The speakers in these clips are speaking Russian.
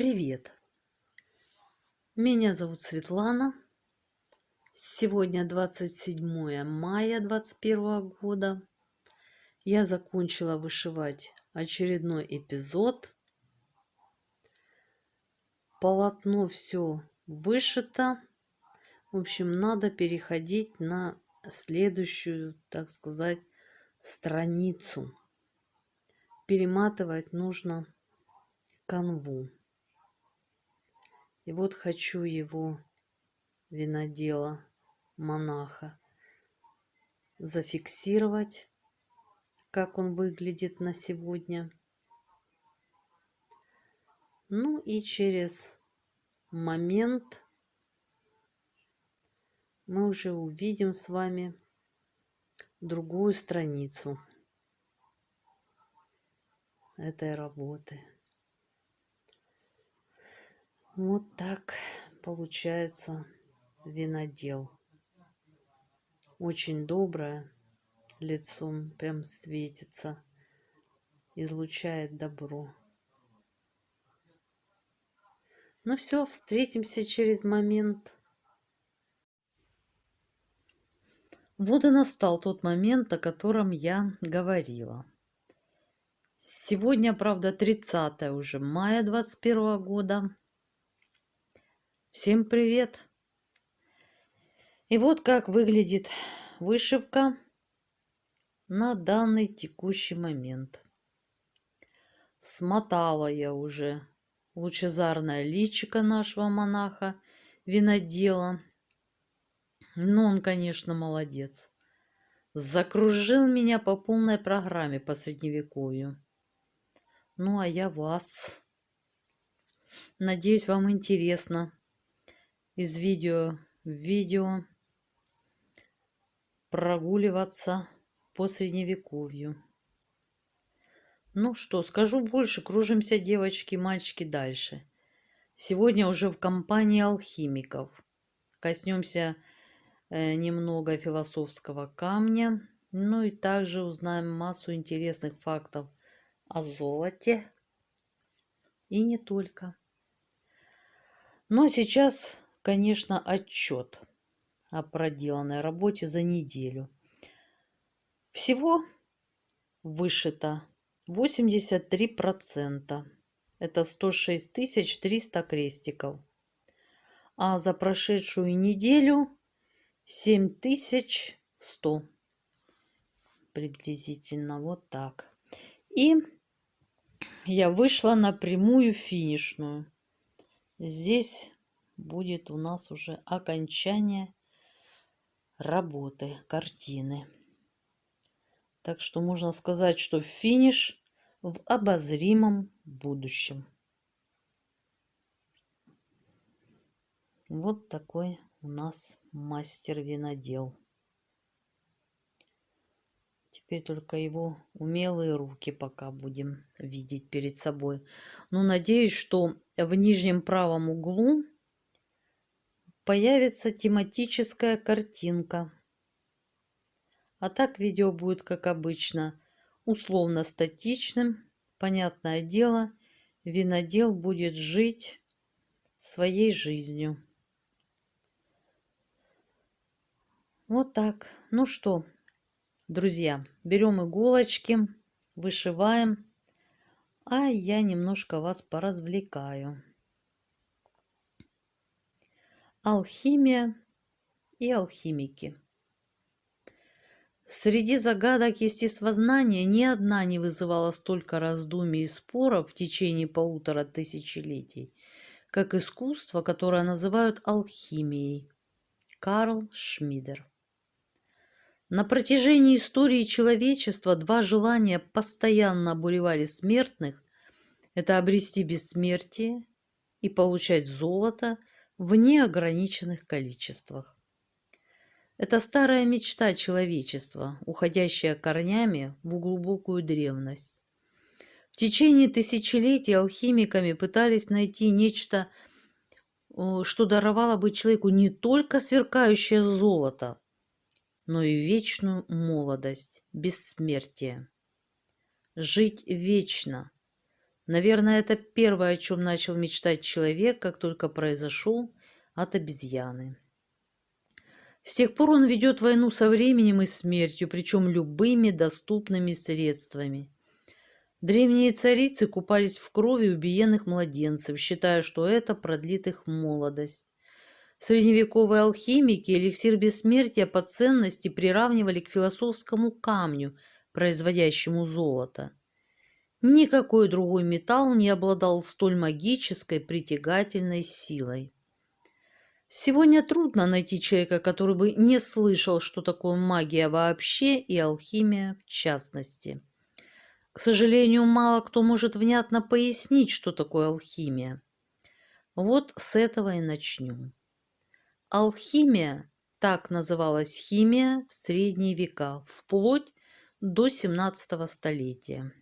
Привет! Меня зовут Светлана. Сегодня 27 мая 2021 года. Я закончила вышивать очередной эпизод. Полотно все вышито. В общем, надо переходить на следующую, так сказать, страницу. Перематывать нужно канву. И вот хочу его, винодела монаха, зафиксировать, как он выглядит на сегодня. Ну и через момент мы уже увидим с вами другую страницу этой работы. Вот так получается винодел. Очень доброе, лицом прям светится, излучает добро. Ну все, встретимся через момент. Вот и настал тот момент, о котором я говорила. Сегодня, правда, 30 уже мая 2021 года. Всем привет! И вот как выглядит вышивка на данный текущий момент. Смотала я уже лучезарное личико нашего монаха, винодела. Ну, он, конечно, молодец. Закружил меня по полной программе по средневековью. Ну, а я вас. Надеюсь, вам интересно из видео в видео прогуливаться по средневековью. Ну что, скажу больше, кружимся, девочки, мальчики, дальше. Сегодня уже в компании алхимиков. Коснемся немного философского камня. Ну и также узнаем массу интересных фактов о золоте. И не только. Но сейчас, конечно, отчет о проделанной работе за неделю. Всего вышито 83%. Это 106 300 крестиков. А за прошедшую неделю 7100. Приблизительно вот так. И я вышла на прямую финишную. Здесь будет у нас уже окончание работы, картины. Так что можно сказать, что финиш в обозримом будущем. Вот такой у нас мастер-винодел. Теперь только его умелые руки пока будем видеть перед собой. Но надеюсь, что в нижнем правом углу появится тематическая картинка. А так видео будет, как обычно, условно статичным. Понятное дело, винодел будет жить своей жизнью. Вот так. Ну что, друзья, берем иголочки, вышиваем, а я немножко вас поразвлекаю. Алхимия и алхимики. Среди загадок естествознания ни одна не вызывала столько раздумий и споров в течение 1,5 тысячелетий, как искусство, которое называют алхимией. Карл Шмидер. На протяжении истории человечества два желания постоянно обуревали смертных. Это обрести бессмертие и получать золото в неограниченных количествах. Это старая мечта человечества, уходящая корнями в глубокую древность. В течение тысячелетий алхимиками пытались найти нечто, что даровало бы человеку не только сверкающее золото, но и вечную молодость, бессмертие. Жить вечно, Наверное, это первое, о чем начал мечтать человек, как только произошел от обезьяны. С тех пор он ведет войну со временем и смертью, причем любыми доступными средствами. Древние царицы купались в крови убиенных младенцев, считая, что это продлит их молодость. Средневековые алхимики эликсир бессмертия по ценности приравнивали к философскому камню, производящему золото. Никакой другой металл не обладал столь магической притягательной силой. Сегодня трудно найти человека, который бы не слышал, что такое магия вообще и алхимия в частности. К сожалению, мало кто может внятно пояснить, что такое алхимия. Вот с этого и начнем. Алхимия, так называлась химия в средние века, вплоть до 17 столетия.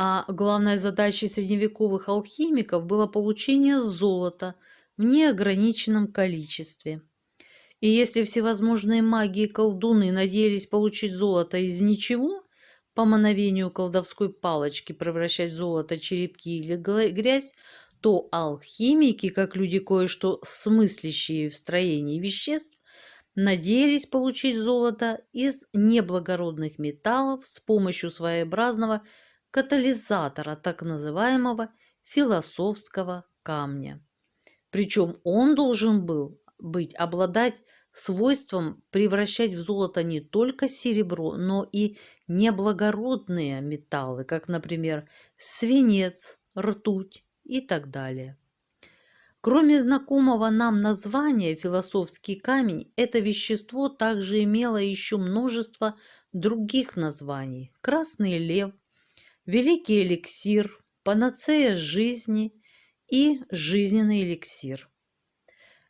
А главной задачей средневековых алхимиков было получение золота в неограниченном количестве. И если всевозможные маги и колдуны надеялись получить золото из ничего, по мановению колдовской палочки превращать в золото черепки или грязь, то алхимики, как люди кое-что смыслящие в строении веществ, надеялись получить золото из неблагородных металлов с помощью своеобразного катализатора, так называемого философского камня. Причем он должен был обладать свойством превращать в золото не только серебро, но и неблагородные металлы, как, например, свинец, ртуть и так далее. Кроме знакомого нам названия «философский камень», это вещество также имело еще множество других названий: красный лев, великий эликсир, панацея жизни и жизненный эликсир.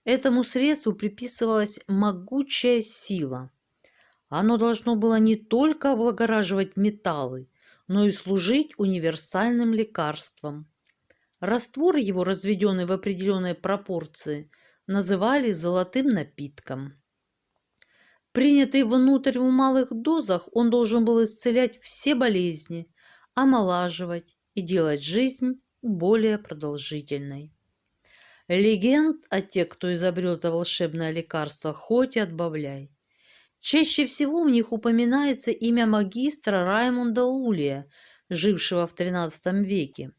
Этому средству приписывалась могучая сила. Оно должно было не только облагораживать металлы, но и служить универсальным лекарством. Раствор его, разведенный в определенной пропорции, называли золотым напитком. Принятый внутрь в малых дозах, он должен был исцелять все болезни, омолаживать и делать жизнь более продолжительной. Легенд о тех, кто изобрел это волшебное лекарство, хоть и отбавляй. Чаще всего в них упоминается имя магистра Раймунда Лулия, жившего в XIII веке.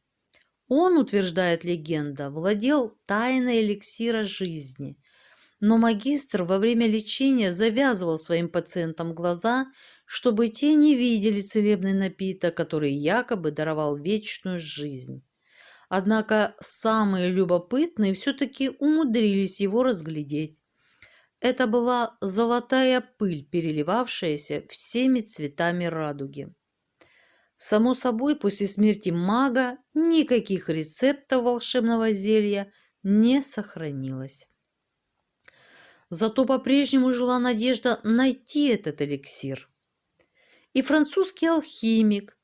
Он, утверждает легенда, владел тайной эликсира жизни, но магистр во время лечения завязывал своим пациентам глаза, чтобы те не видели целебный напиток, который якобы даровал вечную жизнь. Однако самые любопытные все-таки умудрились его разглядеть. Это была золотая пыль, переливавшаяся всеми цветами радуги. Само собой, после смерти мага никаких рецептов волшебного зелья не сохранилось. Зато по-прежнему жила надежда найти этот эликсир. И французский алхимик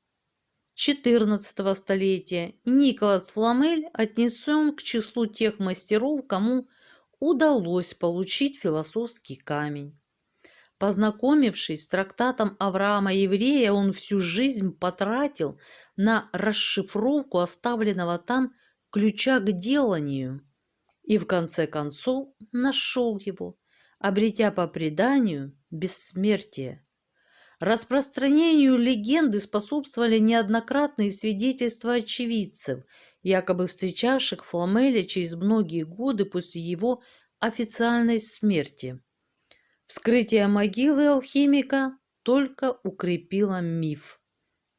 XIV столетия Николас Фламель отнесен к числу тех мастеров, кому удалось получить философский камень. Познакомившись с трактатом Авраама Еврея, он всю жизнь потратил на расшифровку оставленного там ключа к деланию и в конце концов нашел его, обретя по преданию бессмертие. Распространению легенды способствовали неоднократные свидетельства очевидцев, якобы встречавших Фламеля через многие годы после его официальной смерти. Вскрытие могилы алхимика только укрепило миф.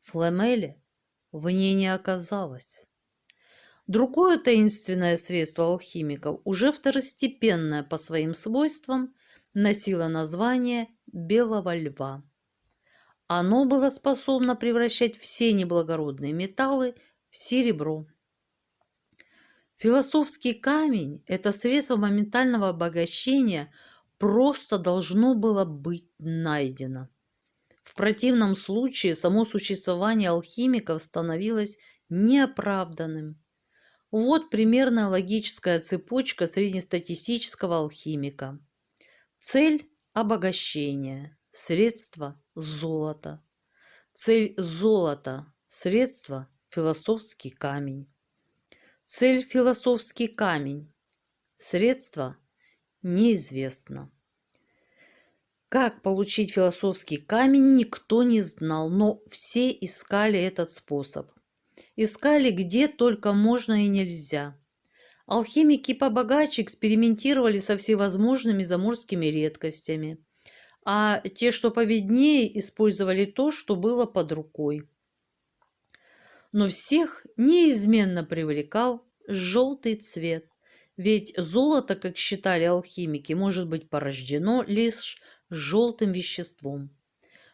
Фламеля в ней не оказалось. Другое таинственное средство алхимиков, уже второстепенное по своим свойствам, носило название белого льва. Оно было способно превращать все неблагородные металлы в серебро. Философский камень, это средство моментального обогащения, просто должно было быть найдено. В противном случае само существование алхимиков становилось неоправданным. Вот примерная логическая цепочка среднестатистического алхимика. Цель – обогащение, средство – золото. Цель – золото, средство Философский камень. Цель – философский камень. Средство – неизвестно. Как получить философский камень, никто не знал, но все искали этот способ. Искали где только можно и нельзя. Алхимики побогаче экспериментировали со всевозможными заморскими редкостями, а те, что победнее, использовали то, что было под рукой. Но всех неизменно привлекал желтый цвет, ведь золото, как считали алхимики, может быть порождено лишь желтым веществом.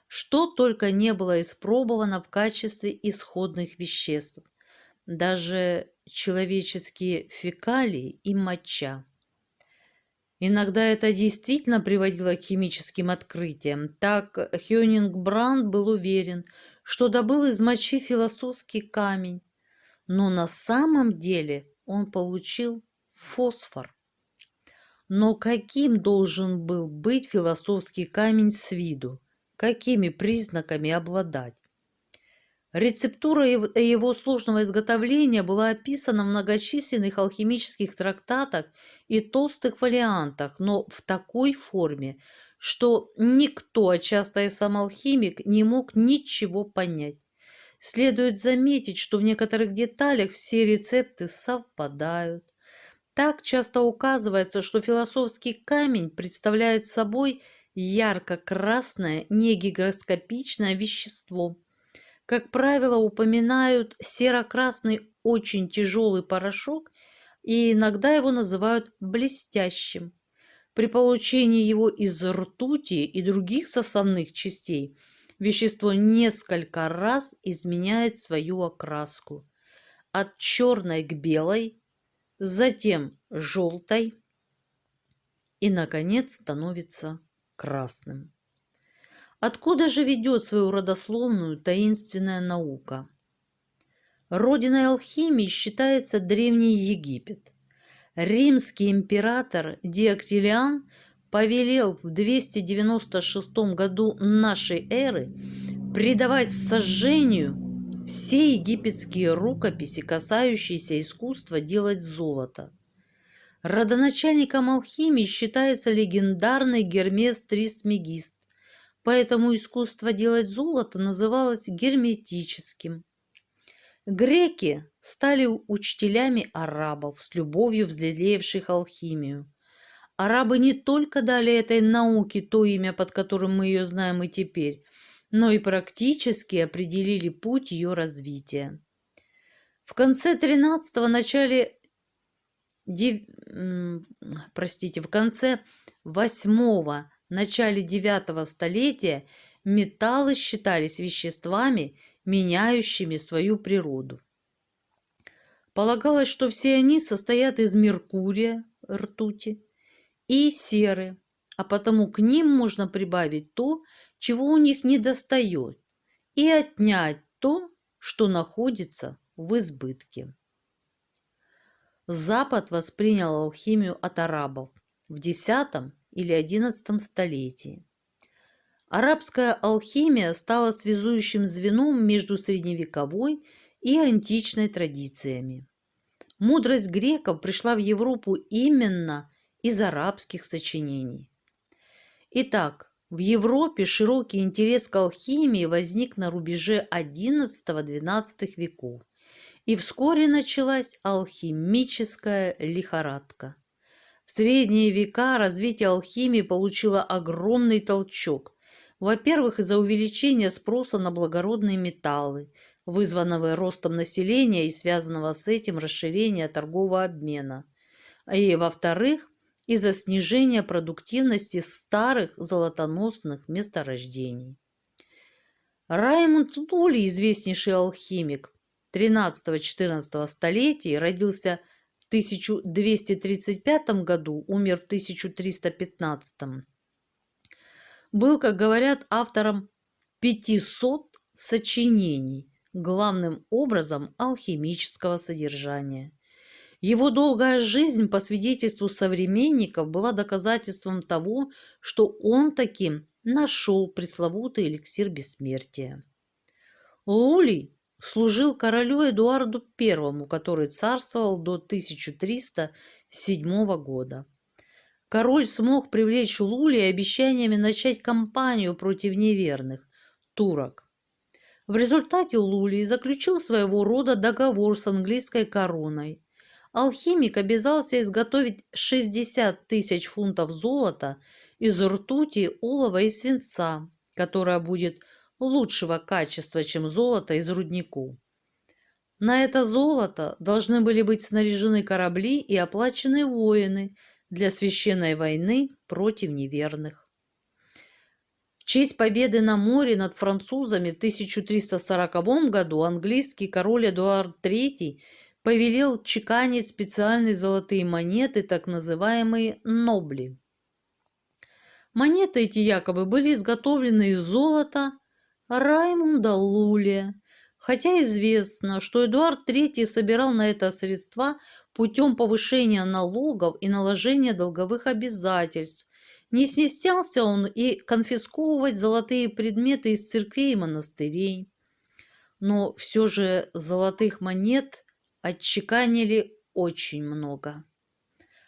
Что только не было испробовано в качестве исходных веществ, даже человеческие фекалии и моча. Иногда это действительно приводило к химическим открытиям. Так Хёнингбранд был уверен, что добыл из мочи философский камень, но на самом деле он получил фосфор. Но каким должен был быть философский камень с виду? Какими признаками обладать? Рецептура его сложного изготовления была описана в многочисленных алхимических трактатах и толстых фолиантах, но в такой форме, что никто, а часто и сам алхимик, не мог ничего понять. Следует заметить, что в некоторых деталях все рецепты совпадают. Так часто указывается, что философский камень представляет собой ярко-красное негигроскопичное вещество. Как правило, упоминают серо-красный очень тяжелый порошок, и иногда его называют блестящим. При получении его из ртути и других составных частей вещество несколько раз изменяет свою окраску. От черной к белой, затем желтой и, наконец, становится красным. Откуда же ведет свою родословную таинственная наука? Родиной алхимии считается Древний Египет. Римский император Диоклетиан повелел в 296 году нашей эры предавать сожжению все египетские рукописи, касающиеся искусства делать золото. Родоначальником алхимии считается легендарный Гермес Трисмегист, поэтому искусство делать золото называлось герметическим. Греки стали учителями арабов, с любовью взлелеявших алхимию. Арабы не только дали этой науке то имя, под которым мы ее знаем и теперь, но и практически определили путь ее развития. В конце 13-го, в конце 8-го, начале 9-го столетия металлы считались веществами, меняющими свою природу. Полагалось, что все они состоят из меркурия, ртути, и серы, а потому к ним можно прибавить то, чего у них недостает, и отнять то, что находится в избытке. Запад воспринял алхимию от арабов в X или XI столетии. Арабская алхимия стала связующим звеном между средневековой и античной традициями. Мудрость греков пришла в Европу именно из арабских сочинений. Итак, в Европе широкий интерес к алхимии возник на рубеже XI-XII веков, и вскоре началась алхимическая лихорадка. В средние века развитие алхимии получило огромный толчок. Во-первых, из-за увеличения спроса на благородные металлы, вызванного ростом населения и связанного с этим расширения торгового обмена. И, во-вторых, из-за снижения продуктивности старых золотоносных месторождений. Раймонд Лулли, известнейший алхимик XIII-XIV столетий, родился в 1235 году, умер в 1315. Был, как говорят, автором 500 сочинений, главным образом алхимического содержания. Его долгая жизнь, по свидетельству современников, была доказательством того, что он таким нашел пресловутый эликсир бессмертия. Лулли служил королю Эдуарду I, который царствовал до 1307 года. Король смог привлечь Лулия обещаниями начать кампанию против неверных турок. В результате Лулий заключил своего рода договор с английской короной. Алхимик обязался изготовить 60 тысяч фунтов золота из ртути, олова и свинца, которое будет лучшего качества, чем золото из рудников. На это золото должны были быть снаряжены корабли и оплачены воины для священной войны против неверных. В честь победы на море над французами в 1340 году английский король Эдуард III повелел чеканить специальные золотые монеты, так называемые нобли. Монеты эти якобы были изготовлены из золота Раймунда Лулия, хотя известно, что Эдуард III собирал на это средства путем повышения налогов и наложения долговых обязательств. Не стеснялся он и конфисковывать золотые предметы из церквей и монастырей. Но все же золотых монет отчеканили очень много.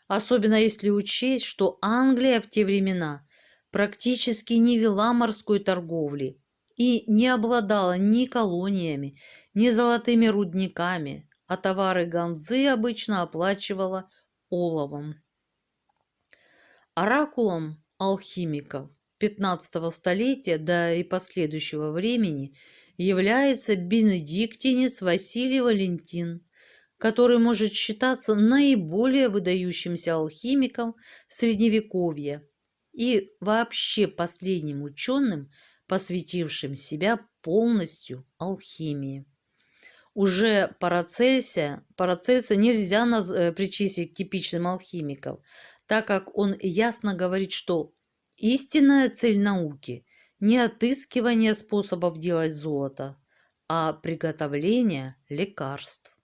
Особенно если учесть, что Англия в те времена практически не вела морской торговли и не обладала ни колониями, ни золотыми рудниками, а товары Ганзы обычно оплачивала оловом. Оракулом алхимиков XV столетия, да и последующего времени, является бенедиктинец Василий Валентин, который может считаться наиболее выдающимся алхимиком Средневековья и вообще последним ученым, посвятившим себя полностью алхимии. Уже Парацельса нельзя причислить к типичным алхимикам, так как он ясно говорит, что истинная цель науки не отыскивание способов делать золото, а приготовление лекарств.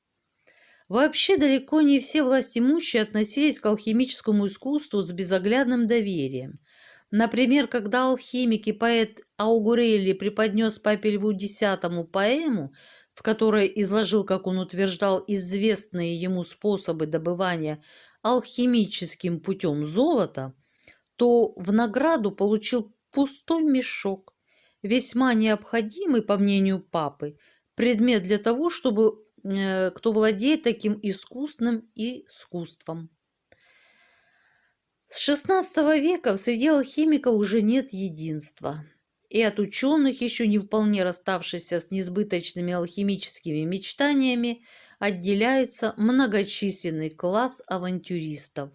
Вообще далеко не все властимущие относились к алхимическому искусству с безоглядным доверием. Например, когда алхимик и поэт Аугурелли преподнес папе Льву X поэму, в которой изложил, как он утверждал, известные ему способы добывания алхимическим путем золота, то в награду получил пустой мешок, весьма необходимый, по мнению папы, предмет для того, чтобы кто владеет таким искусным искусством. С XVI века среди алхимиков уже нет единства, и от ученых, еще не вполне расставшихся с несбыточными алхимическими мечтаниями, отделяется многочисленный класс авантюристов,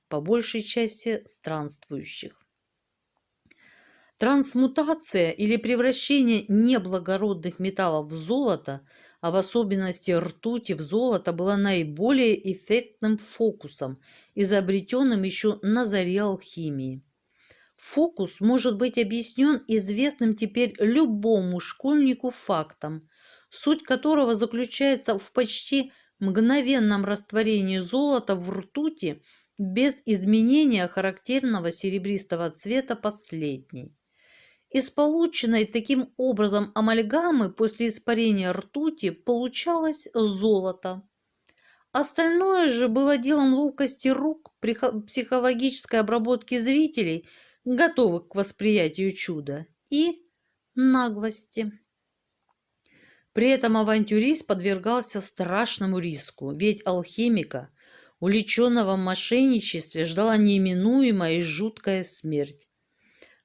по большей части странствующих. Трансмутация или превращение неблагородных металлов в золото, а в особенности ртути в золото, была наиболее эффектным фокусом, изобретенным еще на заре алхимии. Фокус может быть объяснен известным теперь любому школьнику фактом, суть которого заключается в почти мгновенном растворении золота в ртути без изменения характерного серебристого цвета последней. Из полученной таким образом амальгамы после испарения ртути получалось золото. Остальное же было делом ловкости рук, психологической обработки зрителей, готовых к восприятию чуда, и наглости. При этом авантюрист подвергался страшному риску, ведь алхимика, увлеченного в мошенничестве, ждала неминуемая и жуткая смерть.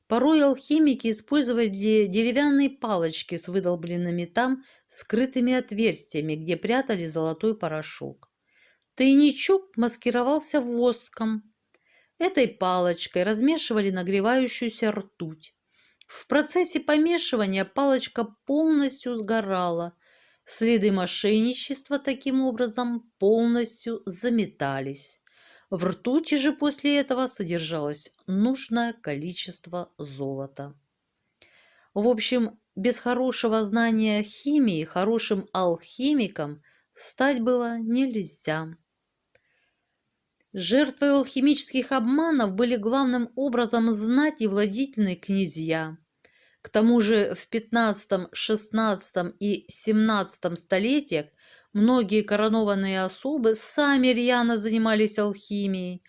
Порой алхимики использовали деревянные палочки с выдолбленными там скрытыми отверстиями, где прятали золотой порошок. Тайничок маскировался воском. Этой палочкой размешивали нагревающуюся ртуть. В процессе помешивания палочка полностью сгорала. Следы мошенничества таким образом полностью заметались. В ртути же после этого содержалось нужное количество золота. В общем, без хорошего знания химии хорошим алхимиком стать было нельзя. Жертвой алхимических обманов были главным образом знать и владетельные князья, К тому же в XV, XVI и XVII столетиях многие коронованные особы сами рьяно занимались алхимией.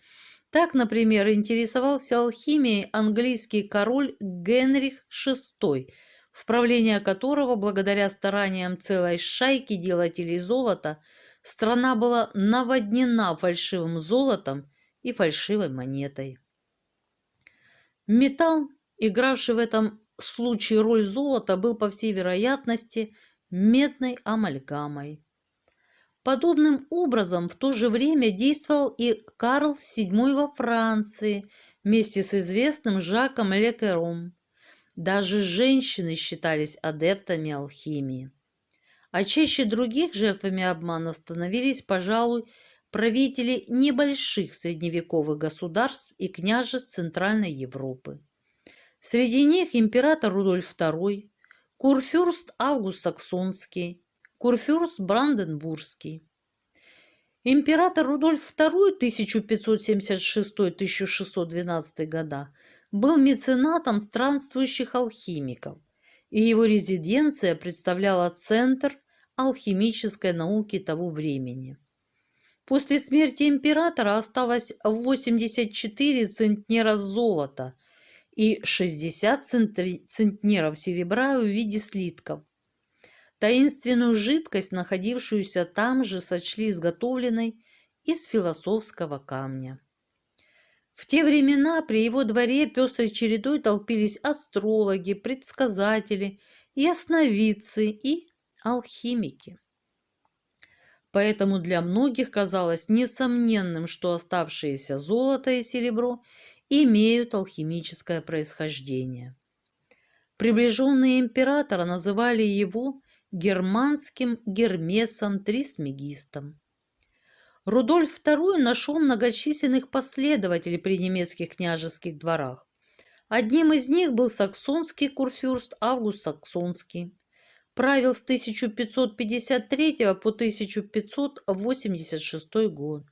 Так, например, интересовался алхимией английский король Генрих VI, в правление которого, благодаря стараниям целой шайки делателей золота, страна была наводнена фальшивым золотом и фальшивой монетой. Металл, игравший в этом случае роль золота, был, по всей вероятности, медной амальгамой. Подобным образом в то же время действовал и Карл VII во Франции вместе с известным Жаком Лекером. Даже женщины считались адептами алхимии. А чаще других жертвами обмана становились, пожалуй, правители небольших средневековых государств и княжеств Центральной Европы. Среди них император Рудольф II, курфюрст Август Саксонский, курфюрст Бранденбургский. Император Рудольф II 1576-1612 года был меценатом странствующих алхимиков, и его резиденция представляла центр алхимической науки того времени. После смерти императора осталось 84 центнера золота и 60 центнеров серебра в виде слитков. Таинственную жидкость, находившуюся там же, сочли изготовленной из философского камня. В те времена при его дворе пестрой чередой толпились астрологи, предсказатели, ясновидцы и алхимики. Поэтому для многих казалось несомненным, что оставшиеся золото и серебро имеют алхимическое происхождение. Приближенные императора называли его германским Гермесом Трисмегистом. Рудольф II нашел многочисленных последователей при немецких княжеских дворах. Одним из них был саксонский курфюрст Август Саксонский. Правил с 1553 по 1586 год,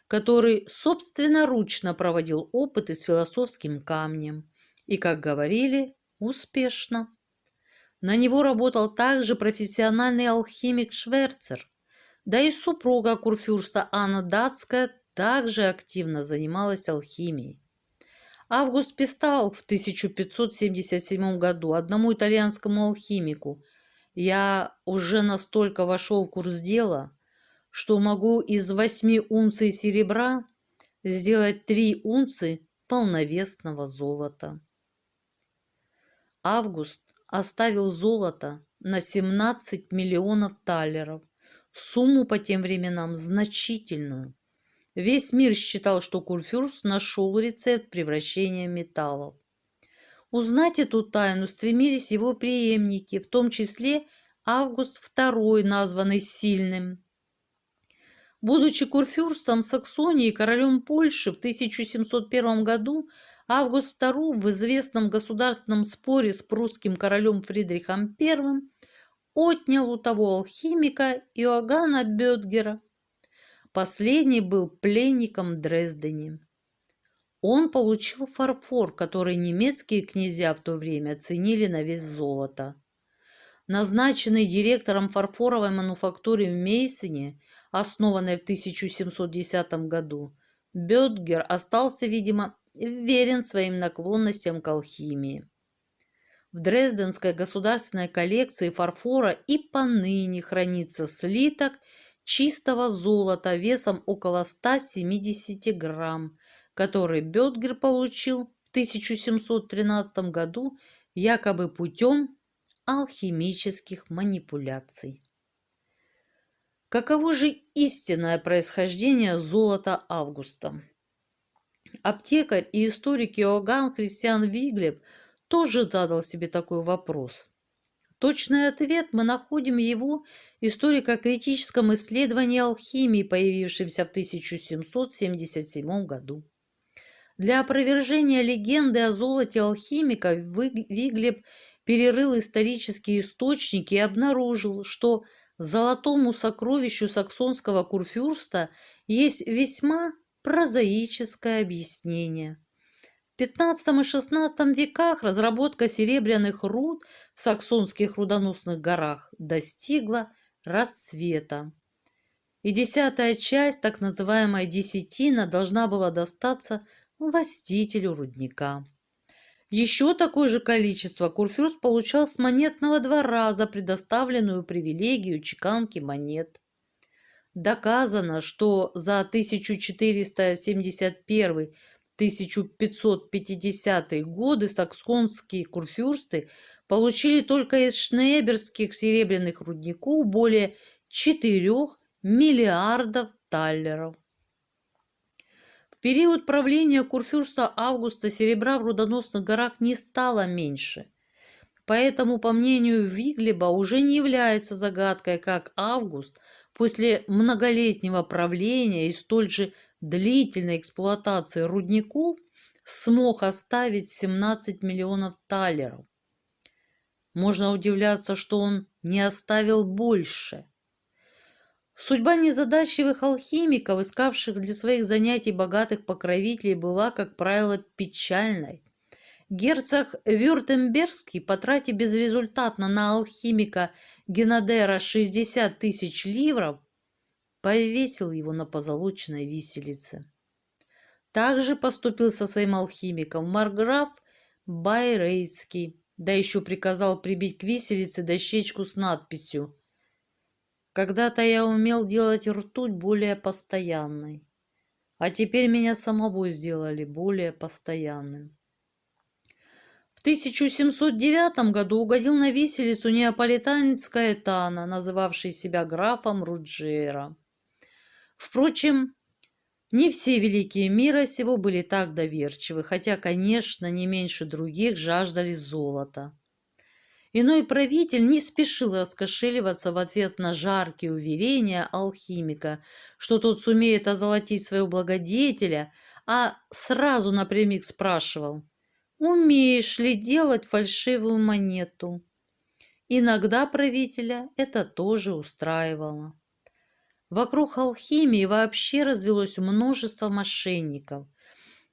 который собственноручно проводил опыты с философским камнем и, как говорили, успешно. На него работал также профессиональный алхимик Шверцер, да и супруга курфюрста Анна Датская также активно занималась алхимией. Август писал в 1577 году одному итальянскому алхимику: «Я уже настолько вошел в курс дела, что могу из 8 унций серебра сделать 3 унции полновесного золота». Август оставил золото на 17 миллионов талеров, сумму по тем временам значительную. Весь мир считал, что курфюрст нашел рецепт превращения металлов. Узнать эту тайну стремились его преемники, в том числе Август II, названный Сильным. Будучи курфюрстом Саксонии и королем Польши в 1701 году, Август II в известном государственном споре с прусским королем Фридрихом I отнял у того алхимика Иоганна Бёдгера. Последний был пленником в Дрездене. Он получил фарфор, который немецкие князья в то время ценили на вес золота. Назначенный директором фарфоровой мануфактуры в Мейсене, основанной в 1710 году, Бёдгер остался, видимо, верен своим наклонностям к алхимии. В Дрезденской государственной коллекции фарфора и поныне хранится слиток чистого золота весом около 170 грамм, который Бёдгер получил в 1713 году якобы путем алхимических манипуляций. Каково же истинное происхождение золота Августа? Аптекарь и историк Иоганн Христиан Виглеб тоже задал себе такой вопрос. Точный ответ мы находим в его историко-критическом исследовании алхимии, появившемся в 1777 году. Для опровержения легенды о золоте алхимика Виглеб перерыл исторические источники и обнаружил, что золотому сокровищу саксонского курфюрста есть весьма прозаическое объяснение. XV и XVI веках разработка серебряных руд в саксонских рудоносных горах достигла расцвета, и 10-я часть, так называемая десятина, должна была достаться властителю рудника. Еще такое же количество курфюрст получал с монетного двора за предоставленную привилегию чеканки монет. Доказано, что за 1471-1550 годы саксонские курфюрсты получили только из шнеберских серебряных рудников более 4 миллиардов таллеров. В период правления курфюрста Августа серебра в рудоносных горах не стало меньше. Поэтому, по мнению Виглеба, уже не является загадкой, как Август после многолетнего правления и столь же длительной эксплуатации рудников смог оставить 17 миллионов таллеров. Можно удивляться, что он не оставил больше. Судьба незадачливых алхимиков, искавших для своих занятий богатых покровителей, была, как правило, печальной. Герцог Вюртембергский, потратив безрезультатно на алхимика Генадера 60 тысяч ливров, повесил его на позолоченной виселице. Также поступил со своим алхимиком марграф Байрейцкий, да еще приказал прибить к виселице дощечку с надписью: «Когда-то я умел делать ртуть более постоянной, а теперь меня самого сделали более постоянным». В 1709 году угодил на виселицу неаполитанец Каэтано, называвший себя графом Руджера. Впрочем, не все великие мира сего были так доверчивы, хотя, конечно, не меньше других жаждали золота. Иной правитель не спешил раскошеливаться в ответ на жаркие уверения алхимика, что тот сумеет озолотить своего благодетеля, а сразу напрямик спрашивал: «Умеешь ли делать фальшивую монету?» Иногда правителя это тоже устраивало. Вокруг алхимии вообще развелось множество мошенников.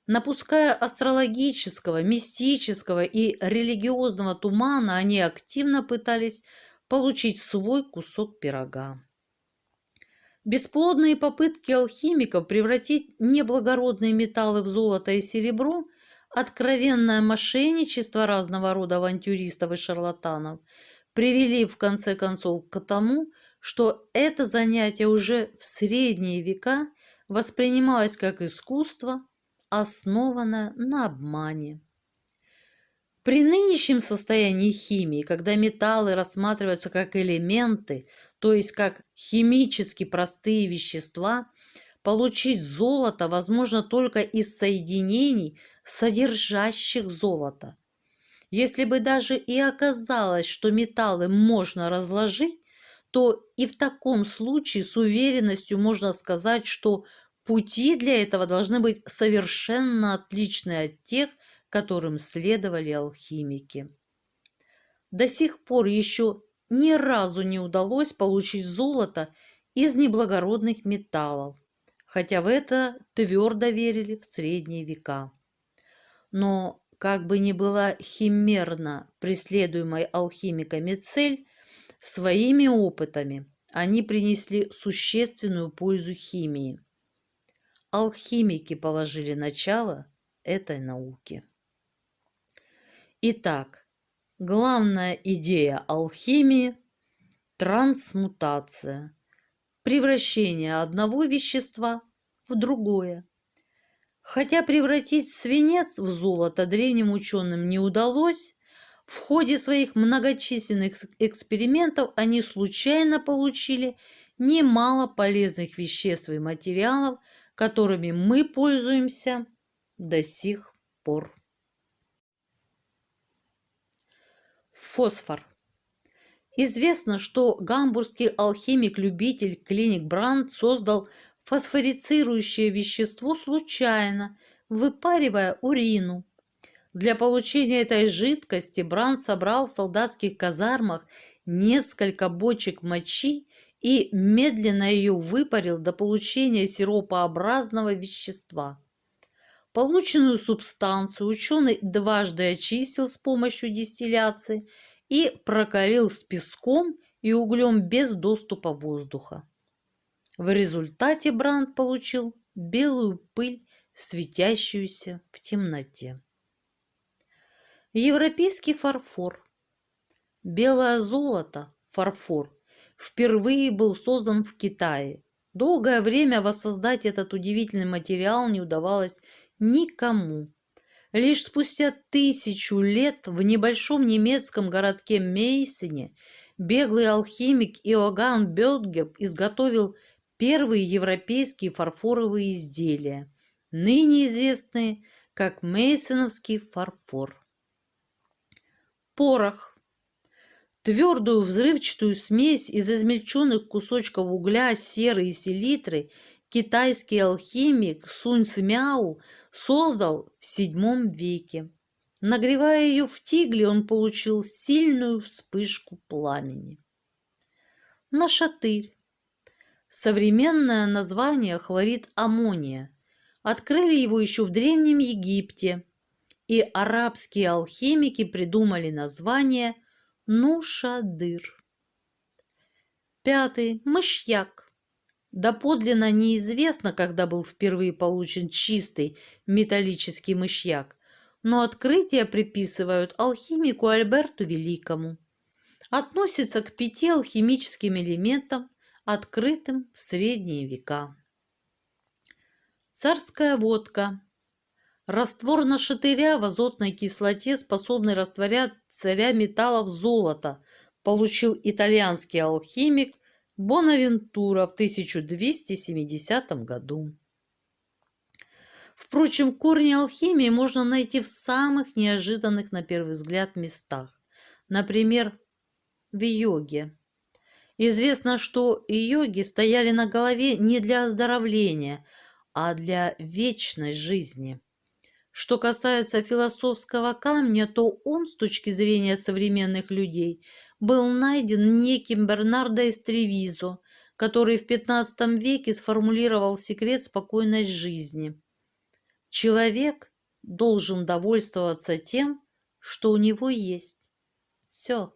Напуская астрологического, мистического и религиозного тумана, они активно пытались получить свой кусок пирога. Бесплодные попытки алхимиков превратить неблагородные металлы в золото и серебро, откровенное мошенничество разного рода авантюристов и шарлатанов привели в конце концов к тому, что это занятие уже в средние века воспринималось как искусство, основанное на обмане. При нынешнем состоянии химии, когда металлы рассматриваются как элементы, то есть как химически простые вещества, получить золото возможно только из соединений, содержащих золото. Если бы даже и оказалось, что металлы можно разложить, то и в таком случае с уверенностью можно сказать, что пути для этого должны быть совершенно отличны от тех, которым следовали алхимики. До сих пор еще ни разу не удалось получить золото из неблагородных металлов, хотя в это твердо верили в средние века. Но как бы ни была химерна преследуемой алхимиками цель, своими опытами они принесли существенную пользу химии. Алхимики положили начало этой науке. Итак, главная идея алхимии – трансмутация, превращение одного вещества в другое. Хотя превратить свинец в золото древним ученым не удалось, в ходе своих многочисленных экспериментов они случайно получили немало полезных веществ и материалов, которыми мы пользуемся до сих пор. Фосфор. Известно, что гамбургский алхимик-любитель Клиник Бранд создал фосфорицирующее вещество случайно, выпаривая урину. Для получения этой жидкости Бранд собрал в солдатских казармах несколько бочек мочи и медленно ее выпарил до получения сиропообразного вещества. Полученную субстанцию ученый дважды очистил с помощью дистилляции и прокалил с песком и углем без доступа воздуха. В результате Бранд получил белую пыль, светящуюся в темноте. Европейский фарфор. Белое золото, фарфор, впервые был создан в Китае. Долгое время воссоздать этот удивительный материал не удавалось никому. Лишь спустя 1000 лет в небольшом немецком городке Мейсене беглый алхимик Иоганн Бёдгер изготовил первые европейские фарфоровые изделия, ныне известные как мейсеновский фарфор. Порох. Твердую взрывчатую смесь из измельченных кусочков угля, серы и селитры китайский алхимик Сунь Цимяо создал в VII веке. Нагревая ее в тигле, он получил сильную вспышку пламени. Нашатырь. Современное название хлорид аммония. Открыли его еще в Древнем Египте, и арабские алхимики придумали название Нушадыр. 5. Мышьяк. Доподлинно неизвестно, когда был впервые получен чистый металлический мышьяк, но открытие приписывают алхимику Альберту Великому. Относится к 5 алхимическим элементам, открытым в средние века. Царская водка. Раствор нашатыря в азотной кислоте, способный растворять царя металлов золота, получил итальянский алхимик Бонавентура в 1270 году. Впрочем, корни алхимии можно найти в самых неожиданных на первый взгляд местах. Например, в йоге. Известно, что йоги стояли на голове не для оздоровления, а для вечной жизни. Что касается философского камня, то он, с точки зрения современных людей, был найден неким Бернардо из Тревизо, который в XV веке сформулировал секрет спокойной жизни. Человек должен довольствоваться тем, что у него есть. Все.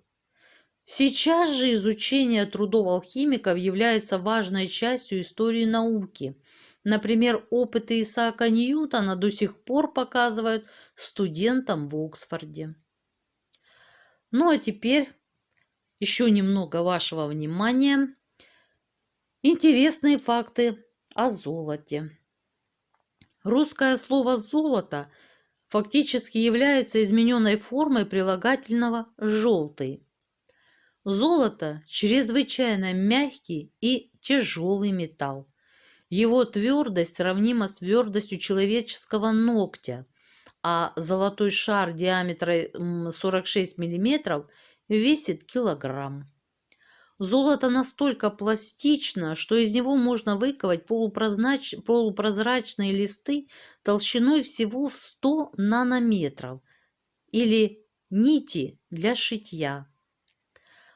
Сейчас же изучение трудов алхимиков является важной частью истории науки. Например, опыты Исаака Ньютона до сих пор показывают студентам в Оксфорде. Ну а теперь еще немного вашего внимания. Интересные факты о золоте. Русское слово «золото» фактически является измененной формой прилагательного «желтый». Золото – чрезвычайно мягкий и тяжелый металл. Его твердость сравнима с твердостью человеческого ногтя, а золотой шар диаметром 46 мм весит килограмм. Золото настолько пластично, что из него можно выковать полупрозрачные листы толщиной всего в 100 нанометров или нити для шитья.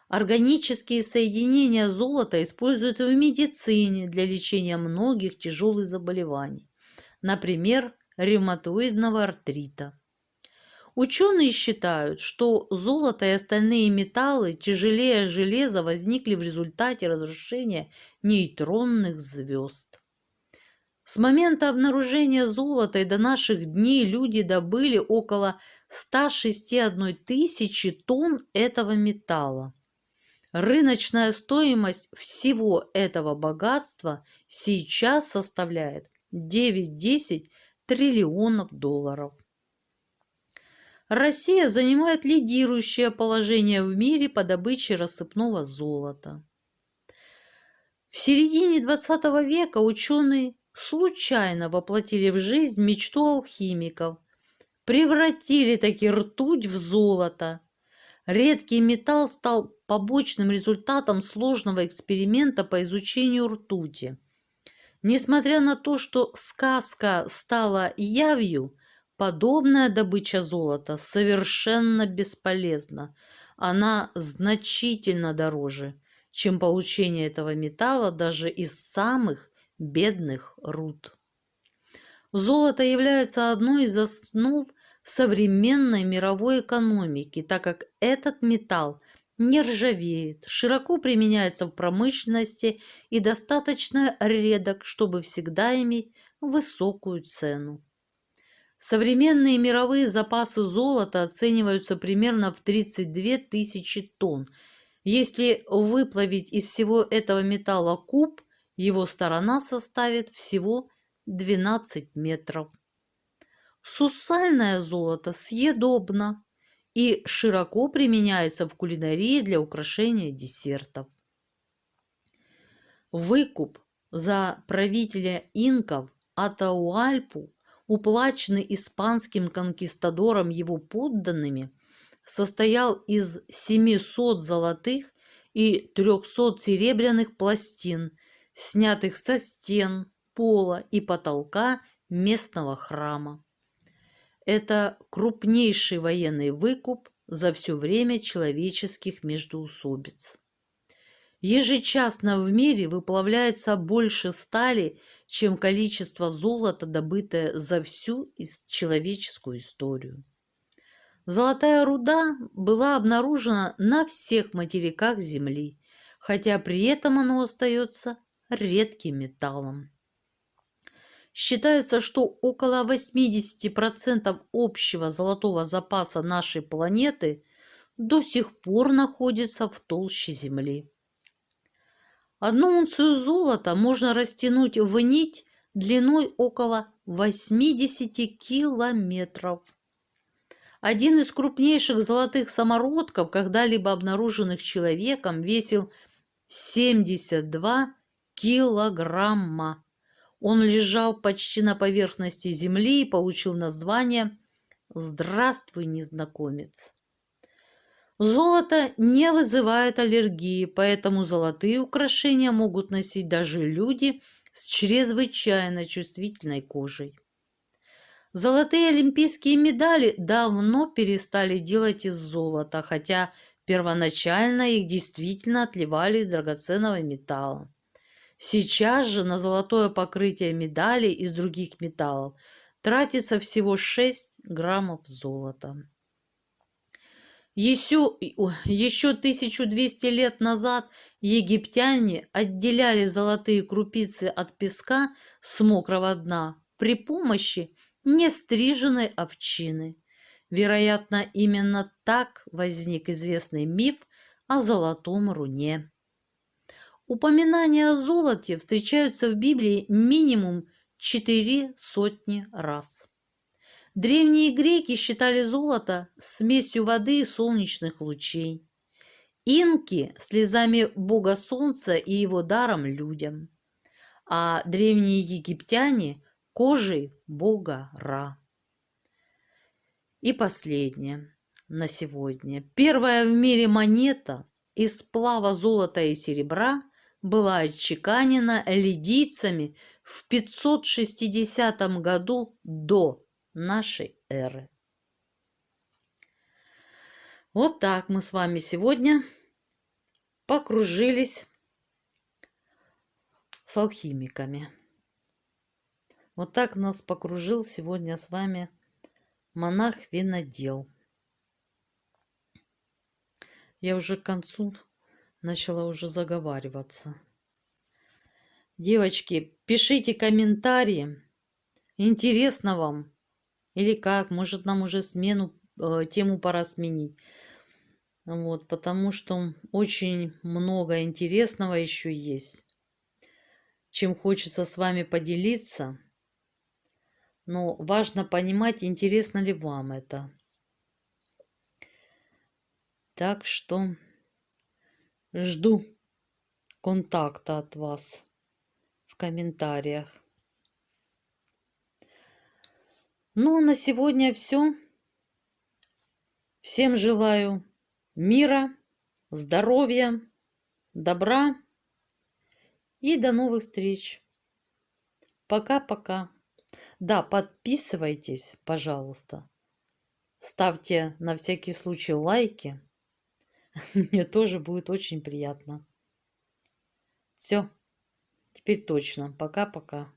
Органические соединения золота используют в медицине для лечения многих тяжелых заболеваний, например, ревматоидного артрита. Ученые считают, что золото и остальные металлы тяжелее железа возникли в результате разрушения нейтронных звезд. С момента обнаружения золота и до наших дней люди добыли около 161 тысячи тонн этого металла. Рыночная стоимость всего этого богатства сейчас составляет 9-10 триллионов долларов. Россия занимает лидирующее положение в мире по добыче рассыпного золота. В середине XX века ученые случайно воплотили в жизнь мечту алхимиков, превратили таки ртуть в золото. Редкий металл стал побочным результатом сложного эксперимента по изучению ртути. Несмотря на то, что сказка стала явью, подобная добыча золота совершенно бесполезна. Она значительно дороже, чем получение этого металла даже из самых бедных руд. Золото является одной из основ современной мировой экономики, так как этот металл не ржавеет, широко применяется в промышленности и достаточно редок, чтобы всегда иметь высокую цену. Современные мировые запасы золота оцениваются примерно в 32 тысячи тонн. Если выплавить из всего этого металла куб, его сторона составит всего 12 метров. Сусальное золото съедобно и широко применяется в кулинарии для украшения десертов. Выкуп за правителя инков Атауальпу, уплаченный испанским конкистадором его подданными, состоял из 700 золотых и 300 серебряных пластин, снятых со стен, пола и потолка местного храма. Это крупнейший военный выкуп за все время человеческих междоусобиц. Ежечасно в мире выплавляется больше стали, чем количество золота, добытое за всю человеческую историю. Золотая руда была обнаружена на всех материках Земли, хотя при этом оно остается редким металлом. Считается, что около 80% общего золотого запаса нашей планеты до сих пор находится в толще Земли. Одну унцию золота можно растянуть в нить длиной около 80 километров. Один из крупнейших золотых самородков, когда-либо обнаруженных человеком, весил 72 килограмма. Он лежал почти на поверхности земли и получил название «Здравствуй, незнакомец». Золото не вызывает аллергии, поэтому золотые украшения могут носить даже люди с чрезвычайно чувствительной кожей. Золотые олимпийские медали давно перестали делать из золота, хотя первоначально их действительно отливали из драгоценного металла. Сейчас же на золотое покрытие медалей из других металлов тратится всего 6 граммов золота. Еще 1200 лет назад египтяне отделяли золотые крупицы от песка с мокрого дна при помощи нестриженной овчины. Вероятно, именно так возник известный миф о золотом руне. Упоминания о золоте встречаются в Библии минимум 4 сотни раз. Древние греки считали золото смесью воды и солнечных лучей. Инки – слезами бога солнца и его даром людям. А древние египтяне – кожей бога Ра. И последнее на сегодня. Первая в мире монета из сплава золота и серебра была отчеканена лидийцами в 560 году до нашей эры. Вот так мы с вами сегодня покружились с алхимиками. Вот так нас покружил сегодня с вами монах-винодел. Я уже к концу начала уже заговариваться. Девочки, пишите комментарии. Интересно вам? Или как? Может, нам уже тему пора сменить. Вот, потому что очень много интересного еще есть, чем хочется с вами поделиться. Но важно понимать, интересно ли вам это. Так что жду контакта от вас в комментариях. Ну, а на сегодня все. Всем желаю мира, здоровья, добра и до новых встреч. Пока-пока. Да, подписывайтесь, пожалуйста. Ставьте на всякий случай лайки. Мне тоже будет очень приятно. Все, теперь точно. Пока-пока.